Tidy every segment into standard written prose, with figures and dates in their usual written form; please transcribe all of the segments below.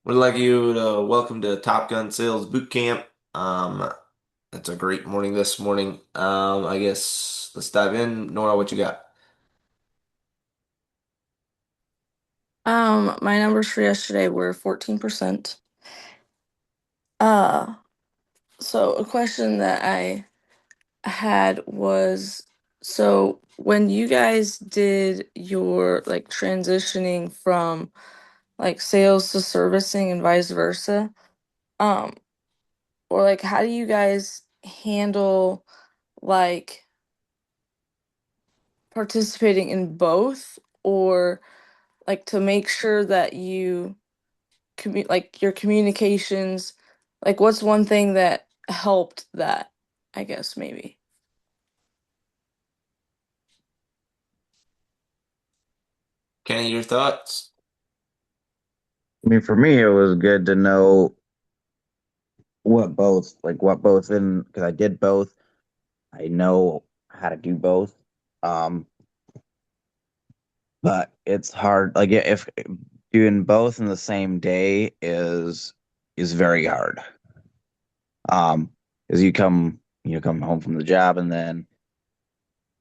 Would like you to welcome to Top Gun Sales Boot Camp. Um, it's a great morning this morning. I guess let's dive in. Nora, what you got? My numbers for yesterday were 14%. Uh, so a question that I had was, so when you guys did your like transitioning from like sales to servicing and vice versa, um, or like how do you guys handle like participating in both or like to make sure that you like your communications, like what's one thing that helped that, I guess maybe. Kenny, your thoughts? I mean, for me, it was good to know what both in, because I did both. I know how to do both. Um, but it's hard. Like if doing both in the same day is very hard. Because you come home from the job and then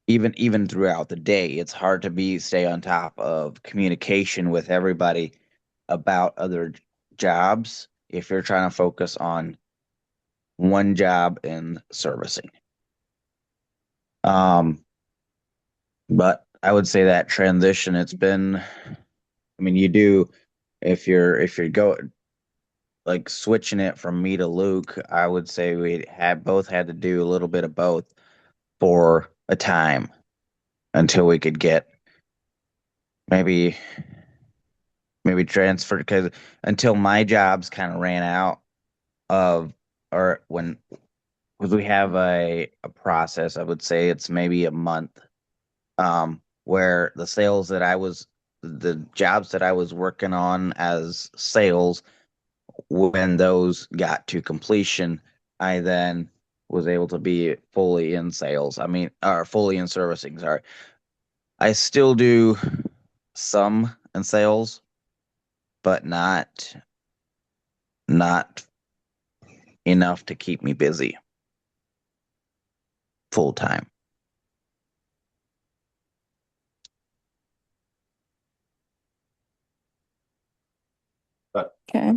even throughout the day, it's hard to stay on top of communication with everybody about other jobs if you're trying to focus on one job in servicing. Um, but I would say that transition, I mean, you do, if you're go like switching it from me to Luke, I would say we had both had to do a little bit of both for a time until we could get maybe, maybe transferred because until my jobs kind of ran out of, or when, because we have a process, I would say it's maybe a month where the jobs that I was working on as sales, when those got to completion, I then was able to be fully in sales. I mean, or fully in servicing, sorry. I still do some in sales, but not enough to keep me busy full time. But Okay.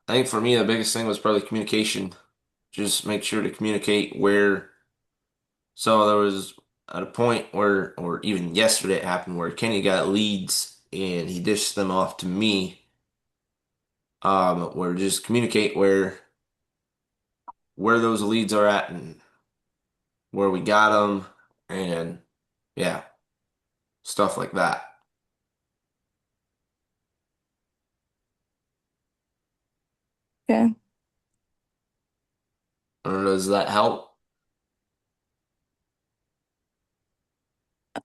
I think for me the biggest thing was probably communication. Just make sure to communicate where. So there was at a point where, or even yesterday it happened where Kenny got leads and he dished them off to me. Where just communicate where those leads are at and where we got them, and yeah, stuff like that. Okay. Or does that help?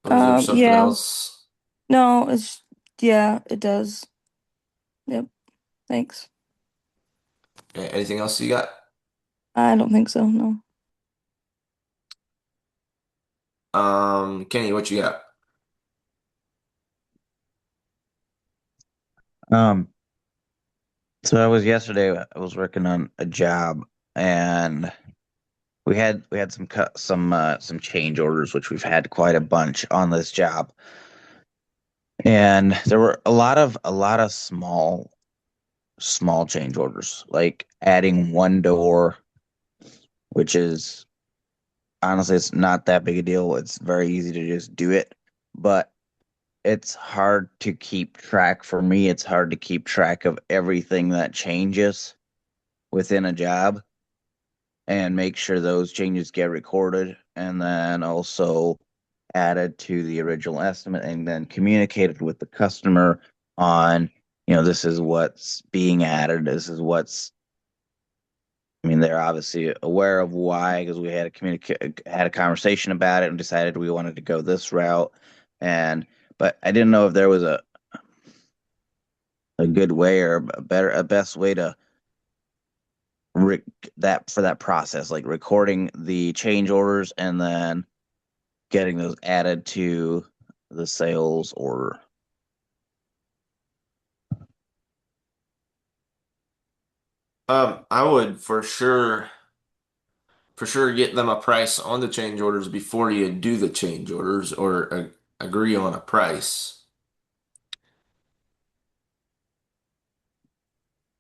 Or is there something Yeah. else? No, yeah, it does. Yep. Thanks. Anything else you got? I don't think so, no. Kenny, what you got? Um, so I was working on a job and we had some change orders, which we've had quite a bunch on this job. And there were a lot of small change orders, like adding one door, which is honestly it's not that big a deal. It's very easy to just do it, but it's hard to keep track. For me, it's hard to keep track of everything that changes within a job and make sure those changes get recorded and then also added to the original estimate and then communicated with the customer on, this is what's being added. I mean, they're obviously aware of why because we had a conversation about it and decided we wanted to go this route. And, but I didn't know if there was a good way or a best way to re- that for that process, like recording the change orders and then getting those added to the sales order. I would for sure get them a price on the change orders before you do the change orders or agree on a price.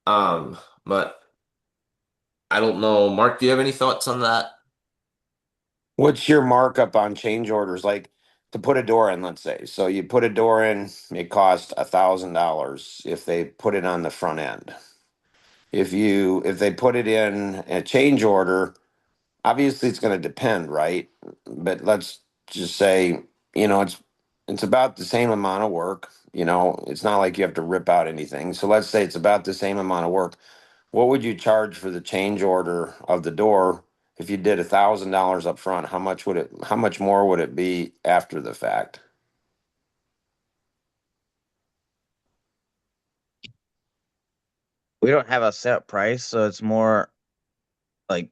Um, but I don't know. Mark, do you have any thoughts on that? What's your markup on change orders? Like to put a door in, let's say. So you put a door in, it costs $1,000 if they put it on the front end. If they put it in a change order, obviously it's going to depend, right? But let's just say, it's about the same amount of work. It's not like you have to rip out anything. So let's say it's about the same amount of work. What would you charge for the change order of the door if you did $1,000 up front? How much more would it be after the fact? We don't have a set price, so like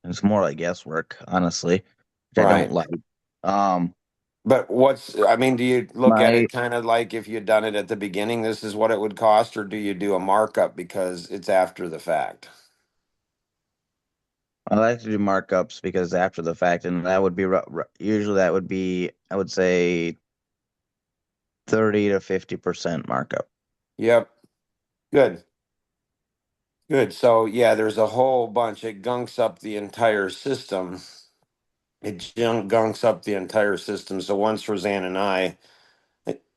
it's more like guesswork, honestly, which I don't Right. like. Um, But do you look at my it kind of like if you'd done it at the beginning, this is what it would cost, or do you do a markup because it's after the fact? I like to do markups because after the fact, and that would be usually that would be I would say 30 to 50% markup. Yep. Good. Good. So yeah, there's a whole bunch. It gunks up the entire system. Gunks up the entire system. So once Roseanne and I,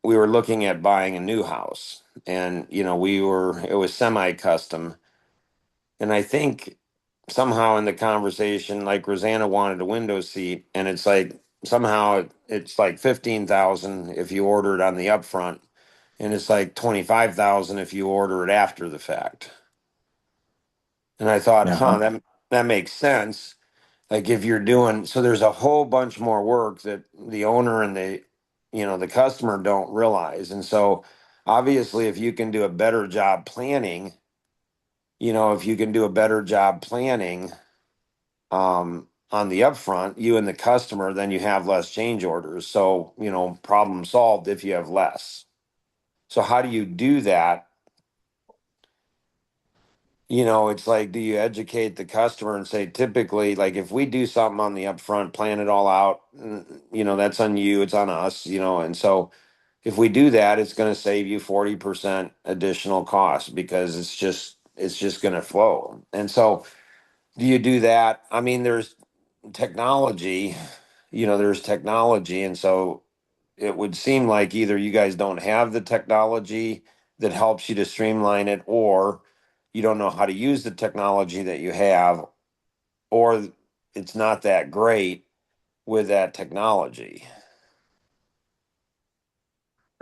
we were looking at buying a new house, and it was semi-custom, and I think somehow in the conversation, like Rosanna wanted a window seat, and it's like somehow it's like 15,000 if you order it on the upfront, and it's like 25,000 if you order it after the fact. And I thought, Yeah. that makes sense. Like if you're doing, so there's a whole bunch more work that the owner and the customer don't realize. And so obviously if you can do a better job planning, if you can do a better job planning on the upfront, you and the customer, then you have less change orders. So, problem solved if you have less. So how do you do that? It's like, do you educate the customer and say, typically, like if we do something on the upfront, plan it all out, that's on you, it's on us, and so if we do that, it's going to save you 40% additional cost because it's just going to flow. And so do you do that? I mean, technology, there's technology. And so it would seem like either you guys don't have the technology that helps you to streamline it, or you don't know how to use the technology that you have, or it's not that great with that technology.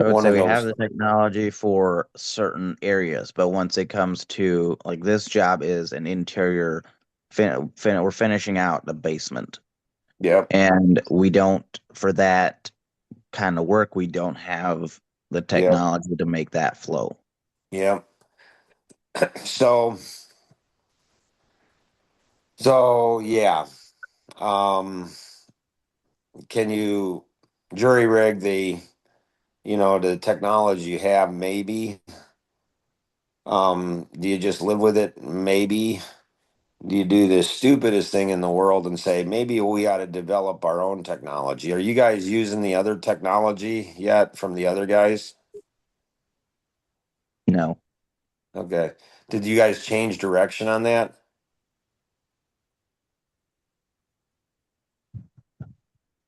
I would One say of we have those. the technology for certain areas, but once it comes to like this job is an interior we're finishing out the basement. Yep. And we don't for that kind of work, we don't have the Yep. technology to make that flow. Yep. So, yeah. Um, can you jury rig the technology you have? Maybe. Do you just live with it? Maybe. Do you do the stupidest thing in the world and say, maybe we ought to develop our own technology? Are you guys using the other technology yet from the other guys? No. Okay. Did you guys change direction on that?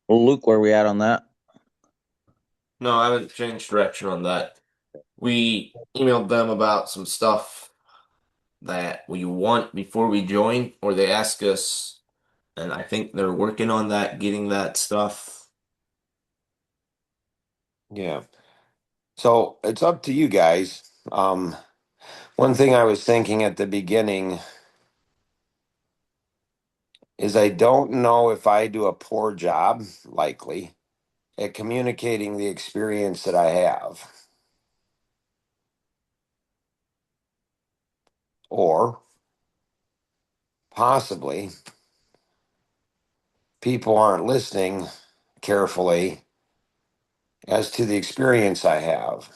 Well, Luke, where are we at on that? No, I haven't changed direction on that. We emailed them about some stuff that we want before we join, or they ask us, and I think they're working on that, getting that stuff. Yeah. So it's up to you guys. One thing I was thinking at the beginning is I don't know if I do a poor job, likely, at communicating the experience that I have. Or possibly people aren't listening carefully as to the experience I have.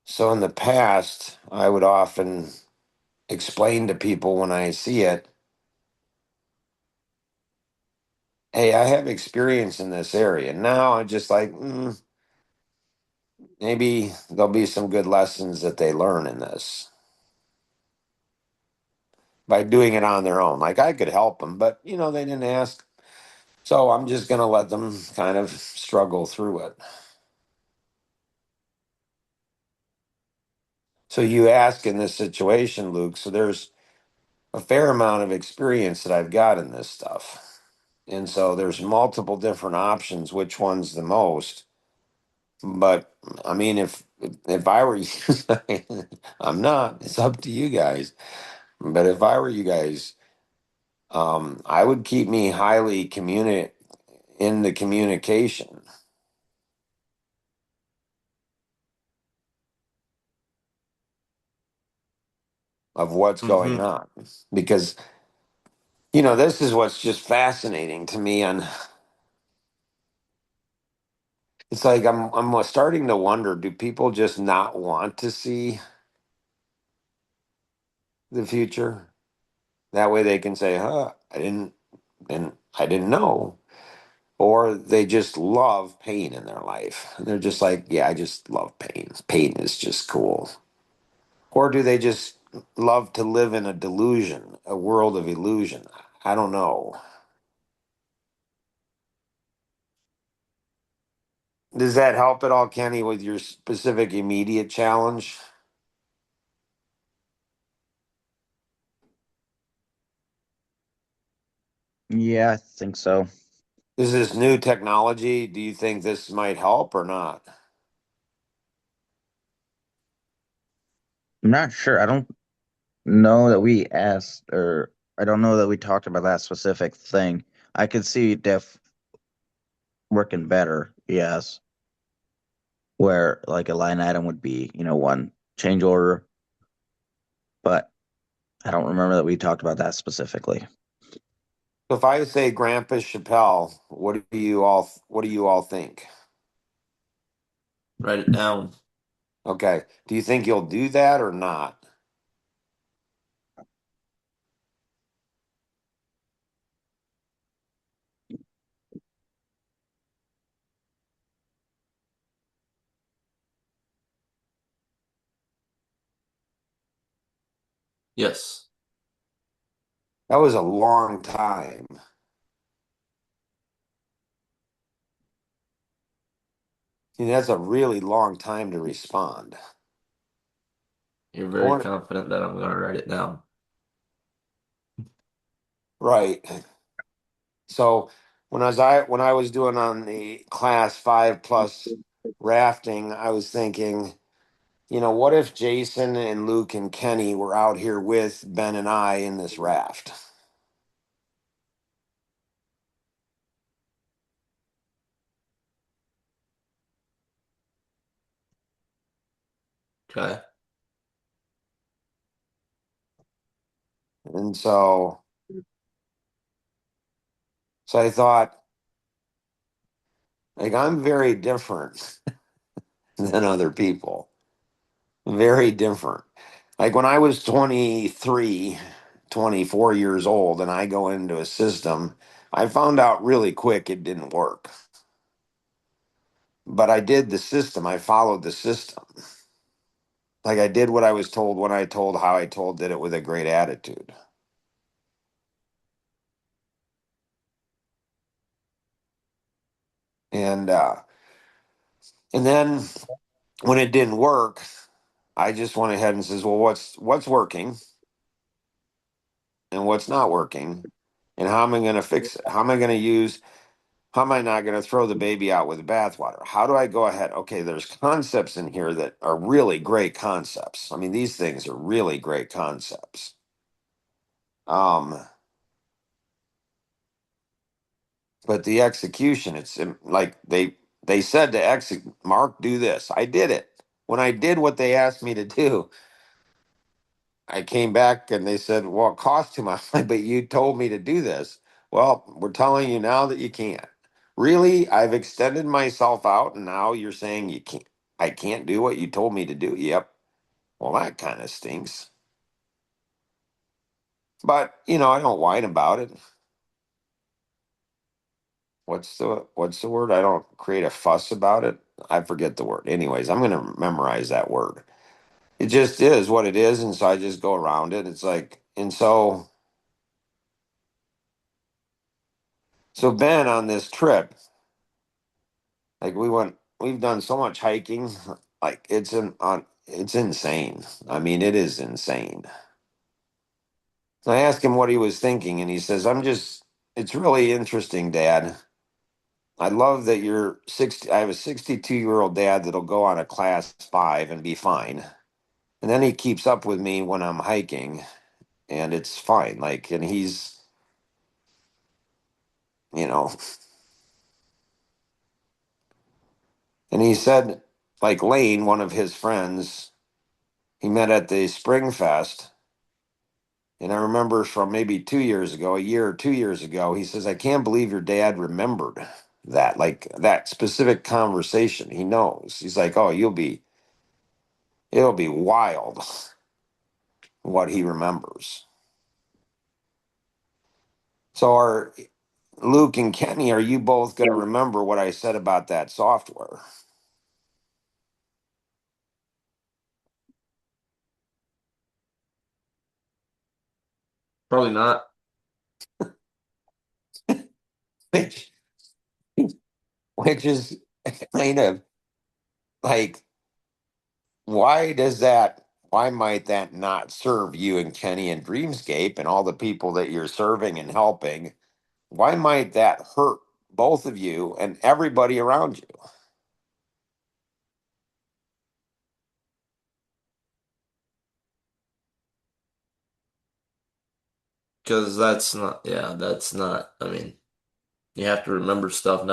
So in the past, I would often explain to people when I see it, hey, I have experience in this area. Now I'm just like, maybe there'll be some good lessons that they learn in this by doing it on their own. Like I could help them, but they didn't ask. So I'm just going to let them kind of struggle through it. So you ask in this situation, Luke, so there's a fair amount of experience that I've got in this stuff. And so there's multiple different options, which one's the most. But I mean, if I were you, I'm not. It's up to you guys. But if I were you guys, I would keep me highly in the communication of what's Mm-hmm. going on, because this is what's just fascinating to me. And it's like I'm starting to wonder: do people just not want to see the future? That way they can say, "Huh, I didn't know." Or they just love pain in their life. And they're just like, yeah, I just love pain. Pain is just cool. Or do they just love to live in a delusion, a world of illusion? I don't know. Does that help at all, Kenny, with your specific immediate challenge? Yeah, I think so. Is this new technology? Do you think this might help or not? I'm not sure. I don't know that we asked, or I don't know that we talked about that specific thing. I could see Def working better, yes, where like a line item would be, one change order, but I don't remember that we talked about that specifically. If I say Grandpa Chappelle, what do you all think? Write it down. Okay. Do you think you'll do that or not? Yes. That was a long time. That's a really long time to respond. You're I very want confident that I'm going to write it down. right. So when I was doing on the class 5+ rafting, I was thinking, what if Jason and Luke and Kenny were out here with Ben and I in this raft? Okay. And so I thought, like, I'm very different than other people. Very different. Like when I was 23, 24 years old and I go into a system, I found out really quick it didn't work. But I did the system. I followed the system. Like I did what I was told when I told how I told, did it with a great attitude. And and then when it didn't work, I just went ahead and says, well, what's working and what's not working? And how am I going to fix it? How am I not going to throw the baby out with the bathwater? How do I go ahead? Okay, there's concepts in here that are really great concepts. I mean, these things are really great concepts. Um, but the execution, it's like they said to execute, Mark, do this. I did it. When I did what they asked me to do, I came back and they said, well, it cost too much. I'm like, but you told me to do this. Well, we're telling you now that you can't. Really, I've extended myself out, and now you're saying you can't. I can't do what you told me to do. Yep. Well, that kind of stinks. But, I don't whine about it. What's the word? I don't create a fuss about it. I forget the word. Anyways, I'm going to memorize that word. It just is what it is, and so I just go around it. It's like, and so Ben on this trip, like we've done so much hiking, like it's insane. I mean, it is insane. So I asked him what he was thinking, and he says, it's really interesting, Dad. I love that you're 60. I have a 62-year-old dad that'll go on a class 5 and be fine. And then he keeps up with me when I'm hiking, and it's fine. Like, and he's, you know, and he said, like Lane, one of his friends, he met at the Spring Fest. And I remember from maybe 2 years ago, a year or 2 years ago, he says, I can't believe your dad remembered that, like that specific conversation. He knows. He's like, oh, it'll be wild what he remembers. So are Luke and Kenny, are you both going to remember what I said about that software? Probably not. Which, which is kind of like, why might that not serve you and Kenny and Dreamscape and all the people that you're serving and helping? Why might that hurt both of you and everybody around you? Because that's not, yeah, that's not, I mean, you have to remember stuff, and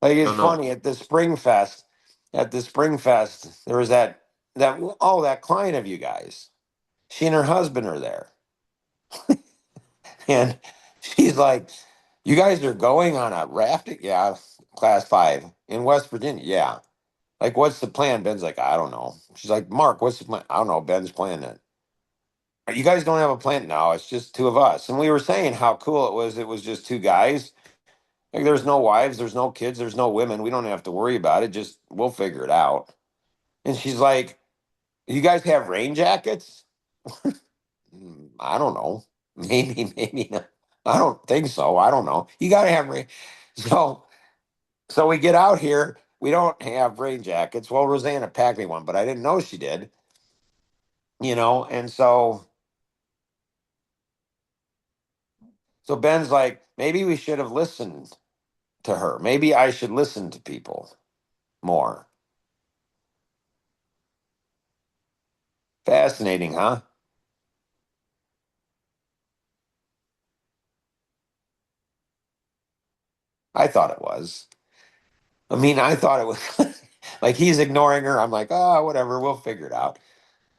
Like I it's don't know. funny at the Spring Fest, there was that client of you guys. She and her husband are there. And she's like, you guys are going on a rafting? Yeah, class 5 in West Virginia. Yeah. Like, what's the plan? Ben's like, I don't know. She's like, Mark, what's the plan? I don't know. Ben's planning it. You guys don't have a plan? No, it's just two of us. And we were saying how cool it was. It was just two guys. Like, there's no wives, there's no kids, there's no women. We don't have to worry about it. Just we'll figure it out. And she's like, you guys have rain jackets? I don't know. Maybe, maybe not. I don't think so. I don't know. You got to have rain. So, so we get out here. We don't have rain jackets. Well, Rosanna packed me one, but I didn't know she did. And so Ben's like, maybe we should have listened to her. Maybe I should listen to people more. Fascinating, huh? I thought it was. I mean, I thought it was like he's ignoring her. I'm like, oh, whatever, we'll figure it out.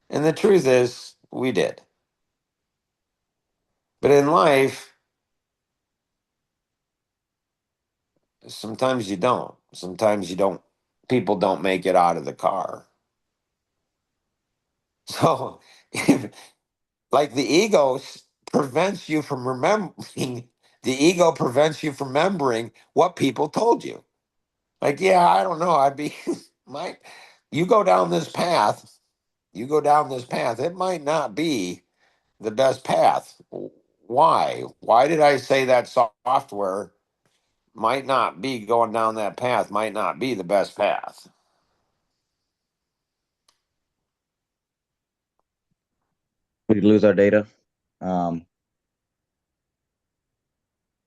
And the truth is, we did. But in life, sometimes you don't. Sometimes you don't. People don't make it out of the car. So, if, like prevents you from remembering, the ego prevents you from remembering what people told you. Like, yeah, I don't know. I'd be, might, you go down this path, it might not be the best path. Why? Why did I say that software might not be going down that path, might not be the best path? We lose our data. Um,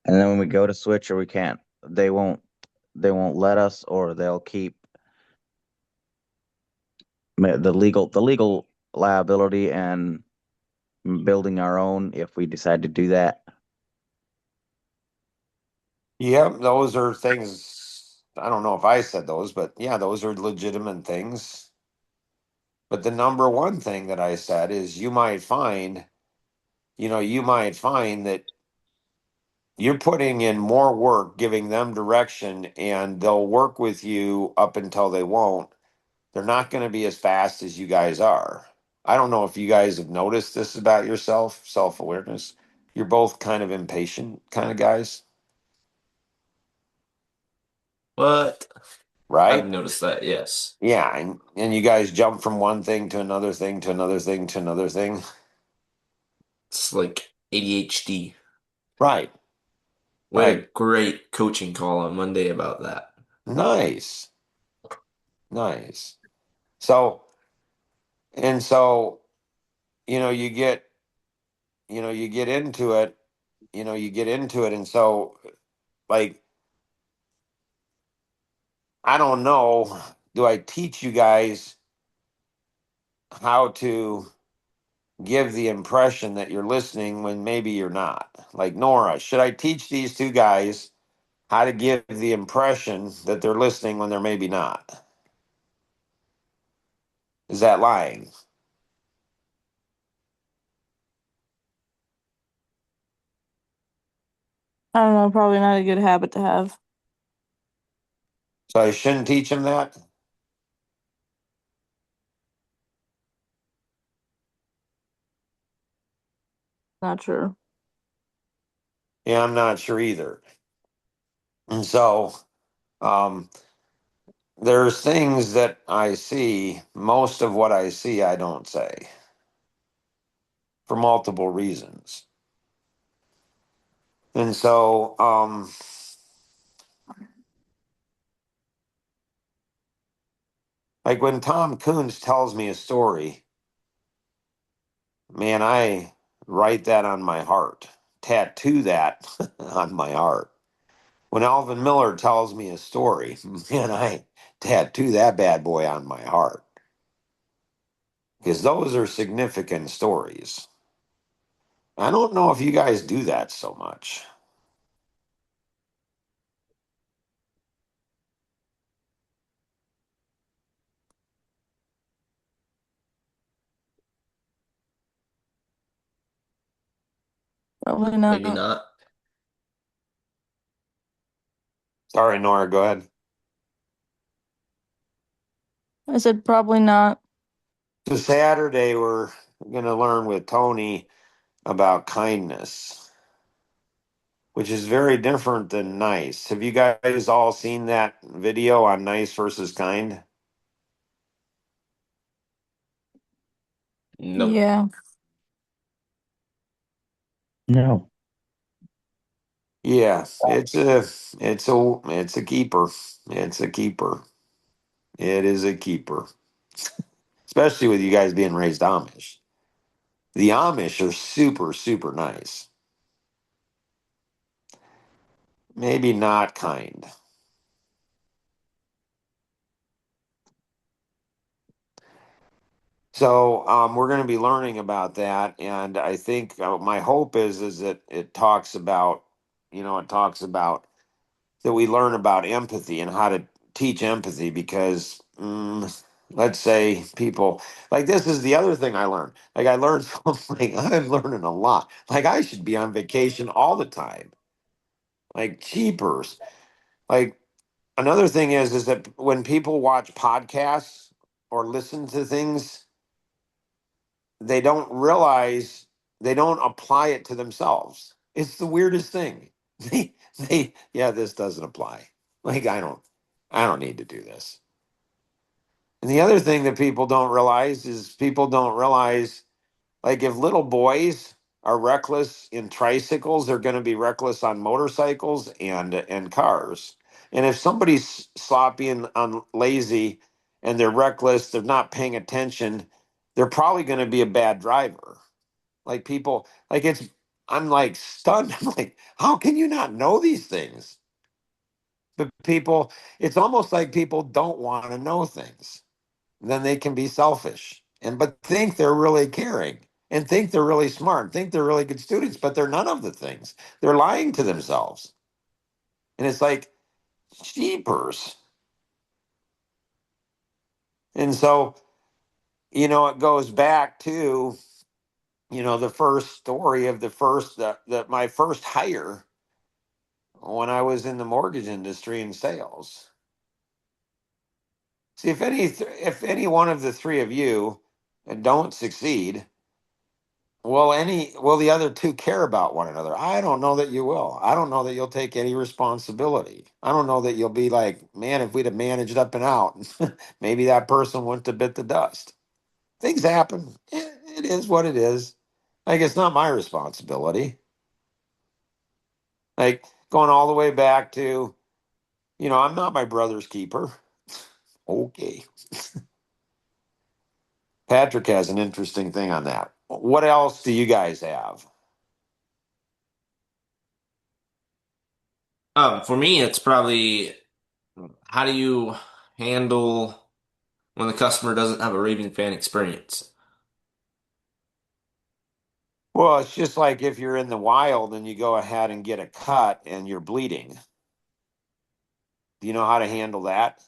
and then when we go to switch or we can't, they won't let us, or they'll keep the legal liability and building our own if we decide to do that. Yep, those are things. I don't know if I said those, but yeah, those are legitimate things. But the number one thing that I said is you might find that you're putting in more work giving them direction, and they'll work with you up until they won't. They're not going to be as fast as you guys are. I don't know if you guys have noticed this about yourself, self-awareness. You're both kind of impatient kind of guys, But I've right? noticed that, yes. Yeah, and you guys jump from one thing to another thing to another thing to another thing. It's like ADHD. Right. We had a Right. great coaching call on Monday about that. Nice. Nice. So, and so, you know, you get, you get into it, you get into it. And so, like, I don't know, do I teach you guys how to give the impression that you're listening when maybe you're not? Like, Nora, should I teach these two guys how to give the impression that they're listening when they're maybe not? Is that lying? I don't know, probably not a good habit to have. So I shouldn't teach them that? Not sure. Yeah, I'm not sure either. And so, um, there's things that I see, most of what I see, I don't say for multiple reasons. And so, like when Tom Coons tells me a story, man, I write that on my heart, tattoo that on my heart. When Alvin Miller tells me a story, man, I tattoo that bad boy on my heart because those are significant stories. I don't know if you guys do that so much. Probably Maybe not. not. Sorry, Nora, go ahead. I said probably not. So Saturday, we're going to learn with Tony about kindness, which is very different than nice. Have you guys all seen that video on nice versus kind? Nope. Yeah. No. Yeah, it's a keeper. It's a keeper. It is a keeper, especially with you guys being raised Amish. The Amish are super, super nice. Maybe not kind. So we're going to be learning about that, and I think my hope is that it talks about, it talks about that we learn about empathy and how to teach empathy because let's say people like this is the other thing I learned. Like I learned something. I'm learning a lot. Like I should be on vacation all the time. Like cheapers. Like another thing is that when people watch podcasts or listen to things they don't realize they don't apply it to themselves. It's the weirdest thing. Yeah, this doesn't apply. Like I don't need to do this. And the other thing that people don't realize is people don't realize like if little boys are reckless in tricycles, they're going to be reckless on motorcycles and cars. And if somebody's sloppy and lazy and they're reckless, they're not paying attention, they're probably going to be a bad driver. Like people, like I'm like stunned. I'm like, how can you not know these things? But people, it's almost like people don't want to know things. Then they can be selfish and but think they're really caring and think they're really smart, think they're really good students, but they're none of the things. They're lying to themselves. And it's like, jeepers. And so, it goes back to, the first story of the first, my first hire. when I was in the mortgage industry in sales. See, if any one of the three of you don't succeed, will the other two care about one another? I don't know that you will. I don't know that you'll take any responsibility. I don't know that you'll be like, man, if we'd have managed up and out, maybe that person wouldn't have bit the dust. Things happen. It is what it is. Like, it's not my responsibility. Like, going all the way back to, I'm not my brother's keeper. Okay. Patrick has an interesting thing on that. What else do you guys have? For me, it's probably how do you handle when the customer doesn't have a raving fan experience? Well, it's just like if you're in the wild and you go ahead and get a cut and you're bleeding. Do you know how to handle that?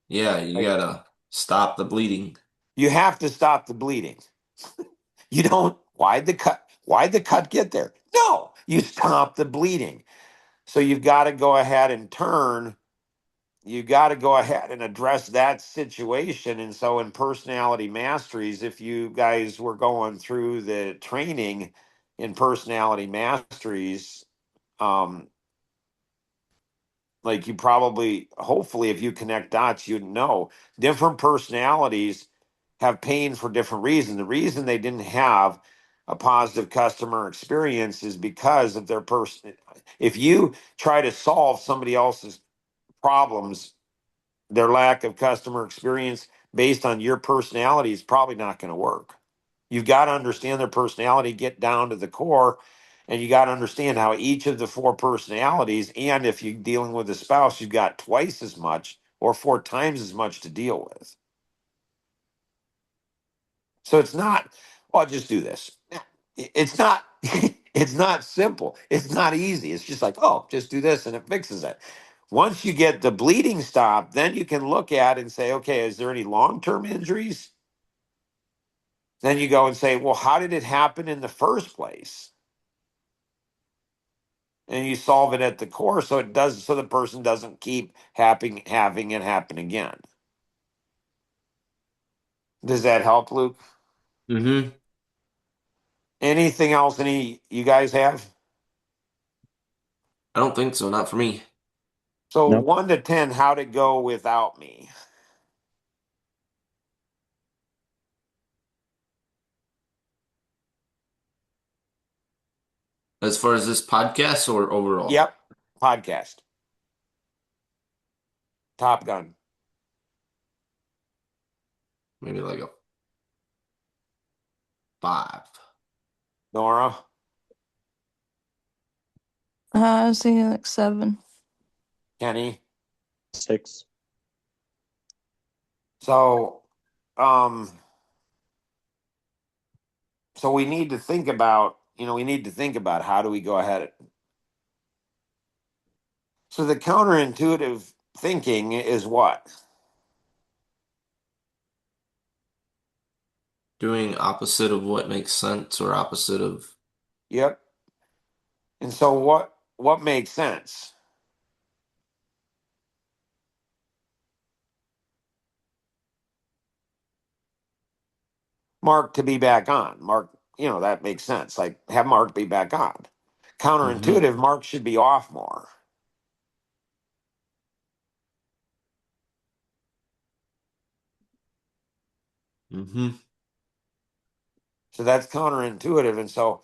Yeah, you Like, gotta stop the bleeding. you have to stop the bleeding. You don't, why'd the cut get there? No, you stop the bleeding. So you've got to go ahead and turn. You got to go ahead and address that situation. And so in personality masteries, if you guys were going through the training in personality masteries, um, like you probably, hopefully, if you connect dots, you'd know different personalities have pain for different reasons. The reason they didn't have a positive customer experience is because of their person. If you try to solve somebody else's problems, their lack of customer experience based on your personality is probably not going to work. You've got to understand their personality, get down to the core, and you got to understand how each of the four personalities, and if you're dealing with a spouse, you've got twice as much or four times as much to deal with. So it's not, well, I'll just do this. It's not, it's not simple. It's not easy. It's just like, oh, just do this and it fixes it. Once you get the bleeding stopped, then you can look at and say, okay, is there any long-term injuries? Then you go and say, well, how did it happen in the first place? And you solve it at the core so it does so the person doesn't keep having it happen again. Does that help, Luke? Mm-hmm. Anything else any you guys have? I don't think so, not for me. So Nope. 1 to 10, how'd it go without me? As far as this podcast or overall, Yep. Podcast. Top Gun. maybe like a 5. Nora. I was thinking like 7. Kenny. 6. So um so we need to think about, how do we go ahead. So the counterintuitive thinking is what? Doing opposite of what makes sense or opposite of Yep. And so what makes sense? Mark to be back on. Mark, that makes sense. Like have Mark be back on. mm-hmm, Counterintuitive, Mark should be off more. mm-hmm. So that's counterintuitive. And so,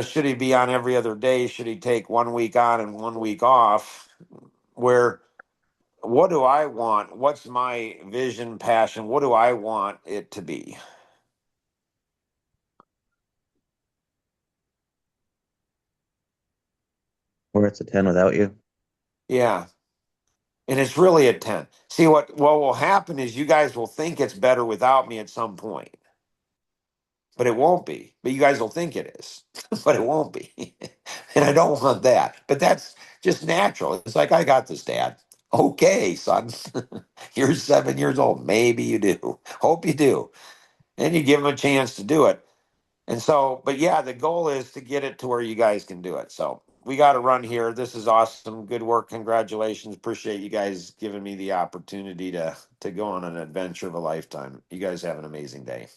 should he be on every other day? Should he take 1 week on and 1 week off? Where what do I want? What's my vision, passion? What do I want it to be? Or it's a 10 without you. Yeah. And it's really a 10. See what will happen is you guys will think it's better without me at some point, but it won't be. But you guys will think it is, but it won't be. And I don't want that. But that's just natural. It's like, I got this, Dad. Okay, son. You're 7 years old. Maybe you do. Hope you do. And you give them a chance to do it. And so, but yeah, the goal is to get it to where you guys can do it. So we got to run here. This is awesome. Good work. Congratulations. Appreciate you guys giving me the opportunity to go on an adventure of a lifetime. You guys have an amazing day.